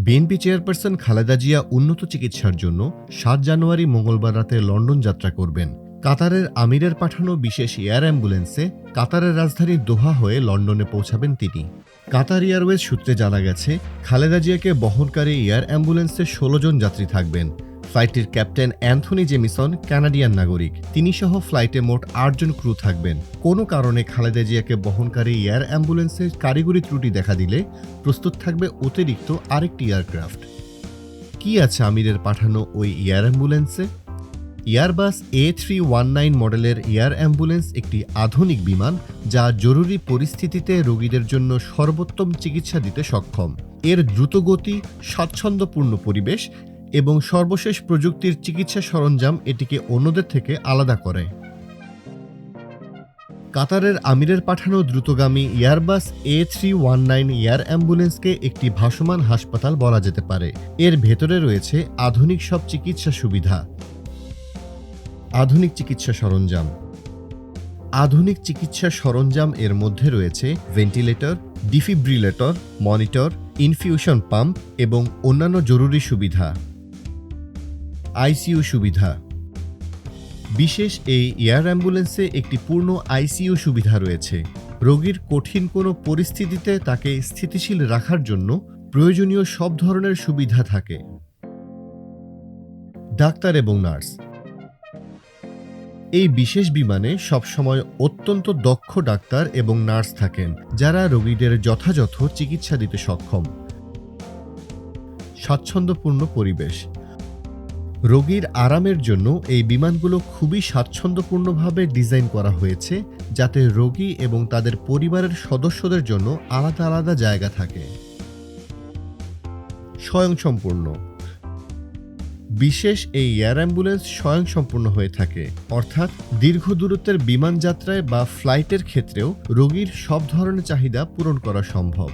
BNP chairperson Khaleda Zia উন্নত চিকিৎসার জন্য ৭ জানুয়ারি মঙ্গলবার রাতে লন্ডন যাত্রা করবেন। কাতারের আমিরের পাঠানো বিশেষ এয়ার অ্যাম্বুলেন্সে কাতারের রাজধানী দোহা হয়ে লন্ডনে পৌঁছাবেন তিনি। কাতার এয়ারওয়েজ সূত্রে জানা গেছে, খালেদা জিয়াকে বহনকারী এয়ার অ্যাম্বুলেন্সে ১৬ জন যাত্রী থাকবেন। ফ্লাইটটির ক্যাপ্টেন অ্যান্থনি জেমিসন কানাডিয়ান নাগরিক, তিনি সহ ফ্লাইটে মোট ৮ জন ক্রু থাকবেন। কোনো কারণে খালেদা জিয়াকে বহনকারী এয়ার অ্যাম্বুলেন্সের কারিগরি ত্রুটি দেখা দিলে প্রস্তুত থাকবে অতিরিক্ত আরেকটি এয়ারক্রাফট। কি আছে আমিরের পাঠানো ওই এয়ার অ্যাম্বুলেন্সে? এয়ারবাস A319 মডেলের এয়ার অ্যাম্বুলেন্স একটি আধুনিক বিমান যা জরুরি পরিস্থিতিতে রোগীদের জন্য সর্বোত্তম চিকিৎসা দিতে সক্ষম। এর দ্রুতগতি, স্বাচ্ছন্দ্যপূর্ণ পরিবেশ এবং সর্বশেষ প্রযুক্তির চিকিৎসা সরঞ্জাম এটিকে অন্যদের থেকে আলাদা করে। কাতারের আমিরের পাঠানো দ্রুতগামী এয়ারবাস A319 এয়ার অ্যাম্বুলেন্সকে একটি ভাসমান হাসপাতাল বলা যেতে পারে। এর ভেতরে রয়েছে আধুনিক সব চিকিৎসা সুবিধা, আধুনিক চিকিৎসা সরঞ্জাম। আধুনিক চিকিৎসা সরঞ্জাম এর মধ্যে রয়েছে ventilator, defibrillator, monitor, infusion pump এবং অন্যান্য জরুরি সুবিধা। আইসিইউ সুবিধা। বিশেষ এই এয়ার অ্যাম্বুলেন্সে একটি পূর্ণ আইসিইউ সুবিধা রয়েছে। রোগীর কঠিন কোনো পরিস্থিতিতে তাকে স্থিতিশীল রাখার জন্য প্রয়োজনীয় সব ধরনের সুবিধা থাকে। ডাক্তার এবং নার্স। এই বিশেষ বিমানে সবসময় অত্যন্ত দক্ষ ডাক্তার এবং নার্স থাকেন, যারা রোগীদের যথাযথ চিকিৎসা দিতে সক্ষম। স্বাচ্ছন্দ্যপূর্ণ পরিবেশ। রোগীর আরামের জন্য এই বিমানগুলো খুবই স্বাচ্ছন্দ্যপূর্ণভাবে ডিজাইন করা হয়েছে, যাতে রোগী এবং তাদের পরিবারের সদস্যদের জন্য আলাদা আলাদা জায়গা থাকে। স্বয়ংসম্পূর্ণ। বিশেষ এই এয়ার অ্যাম্বুলেন্স স্বয়ংসম্পূর্ণ হয়ে থাকে, অর্থাৎ দীর্ঘ দূরত্বের বিমান যাত্রায় বা ফ্লাইটের ক্ষেত্রেও রোগীর সব ধরনের চাহিদা পূরণ করা সম্ভব।